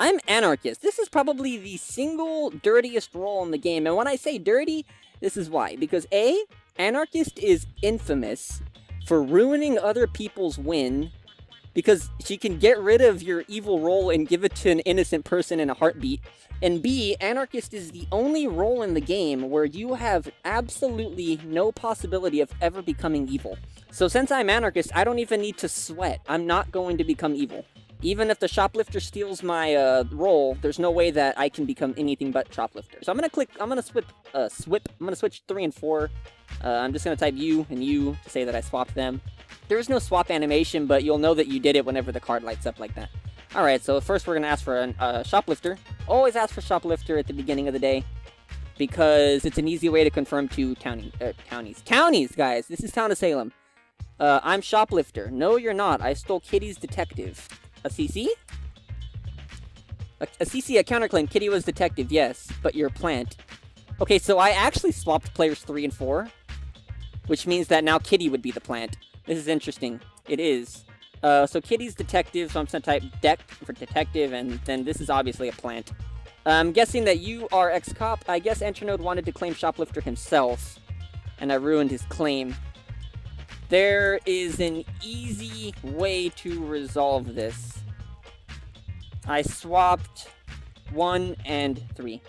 I'm Anarchist. This is probably the single dirtiest role in the game, and when I say dirty, this is why. Because A, Anarchist is infamous for ruining other people's win, because she can get rid of your evil role and give it to an innocent person in a heartbeat. And B, Anarchist is the only role in the game where you have absolutely no possibility of ever becoming evil. So since I'm Anarchist, I don't even need to sweat. I'm not going to become evil. Even if the shoplifter steals my role, there's no way that I can become anything but shoplifter. So I'm gonna switch 3 and 4. I'm just gonna type U and U to say that I swapped them. There is no swap animation, but you'll know that you did it whenever the card lights up like that. Alright, so first we're gonna ask for a shoplifter. Always ask for shoplifter at the beginning of the day, because it's an easy way to confirm two counties. Counties, guys! This is Town of Salem. I'm shoplifter. No, you're not. I stole Kitty's detective. A CC? A CC, a counterclaim. Kitty was detective, yes, but you're plant. Okay, so I actually swapped players 3 and 4, which means that now Kitty would be the plant. This is interesting. It is. So Kitty's detective, so I'm just gonna type deck for detective, and then this is obviously a plant. I'm guessing that you are ex-cop. I guess Entrenode wanted to claim shoplifter himself, and I ruined his claim. There is an easy way to resolve this. I swapped 1 and 3.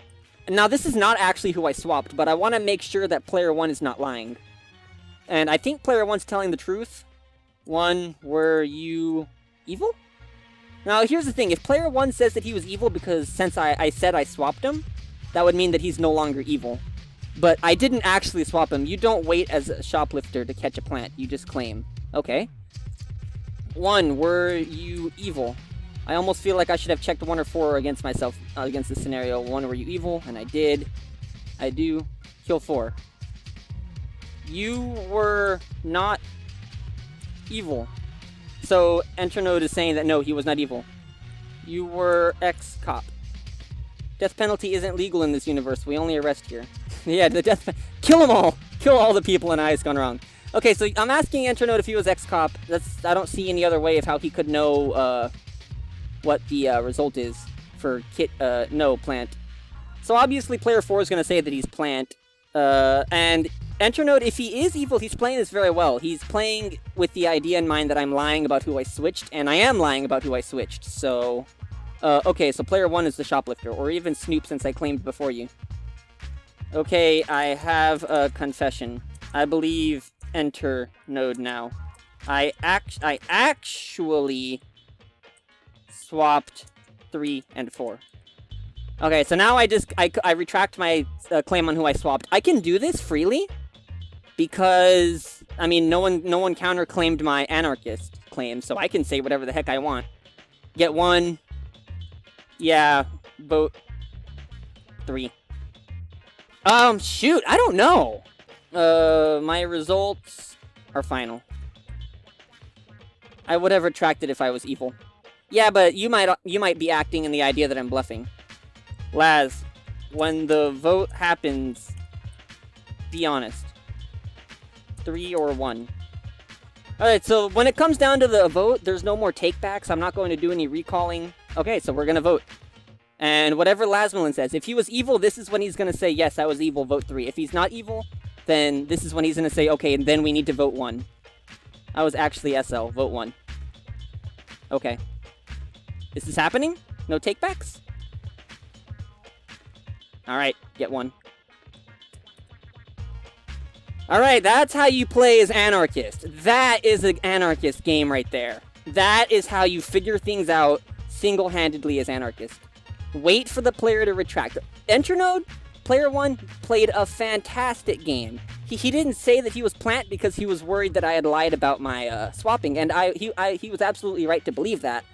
Now, this is not actually who I swapped, but I want to make sure that player 1 is not lying. And I think player 1's telling the truth. 1, were you evil? Now, here's the thing. If player 1 says that he was evil because since I said I swapped him, that would mean that he's no longer evil. But I didn't actually swap him. You don't wait as a shoplifter to catch a plant. You just claim. Okay. 1, were you evil? I almost feel like I should have checked 1 or 4 against myself, against this scenario. 1, were you evil? And I did. I do. Kill 4. You were not evil. So, Entrenode is saying that no, he was not evil. You were ex-cop. Death penalty isn't legal in this universe. We only arrest here. Yeah, the death... Kill them all! Kill all the people in Heist gone wrong. Okay, so I'm asking Entrenode if he was ex-cop. I don't see any other way of how he could know, what the, result is for no, plant. So obviously player 4 is going to say that he's plant. And Entrenode, if he is evil, he's playing this very well. He's playing with the idea in mind that I'm lying about who I switched, and I am lying about who I switched, so... okay, so player 1 is the shoplifter, or even Snoop since I claimed before you. Okay, I have a confession. I believe Entrenode now. I actually swapped 3 and 4. Okay, so now I retract my claim on who I swapped. I can do this freely because, I mean, no one counterclaimed my Anarchist claim, so I can say whatever the heck I want. Get 1. Yeah, vote 3. Shoot, I don't know. My results are final. I would have retracted if I was evil. Yeah, but you might be acting in the idea that I'm bluffing. Laz, when the vote happens, be honest. 3 or 1. Alright, so when it comes down to the vote, there's no more takebacks. I'm not going to do any recalling. Okay, so we're gonna vote. And whatever Lasmalin says, if he was evil, this is when he's gonna say, yes, I was evil, vote 3. If he's not evil, then this is when he's gonna say, okay, and then we need to vote 1. I was actually SL, vote 1. Okay. Is this happening? No takebacks? Alright, get 1. Alright, that's how you play as Anarchist. That is an Anarchist game right there. That is how you figure things out single-handedly as Anarchist. Wait for the player to retract. Entrenode, player 1, played a fantastic game. He didn't say that he was plant because he was worried that I had lied about my swapping, and he was absolutely right to believe that.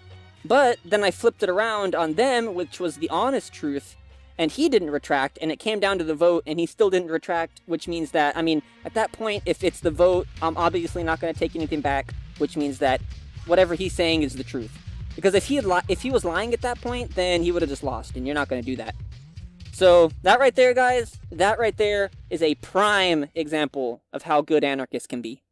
But then I flipped it around on them, which was the honest truth, and he didn't retract, and it came down to the vote, and he still didn't retract, which means that, I mean, at that point, if it's the vote, I'm obviously not going to take anything back, which means that whatever he's saying is the truth. Because if he was lying at that point, then he would have just lost, and you're not going to do that. So, that right there, guys, that right there is a prime example of how good Anarchists can be.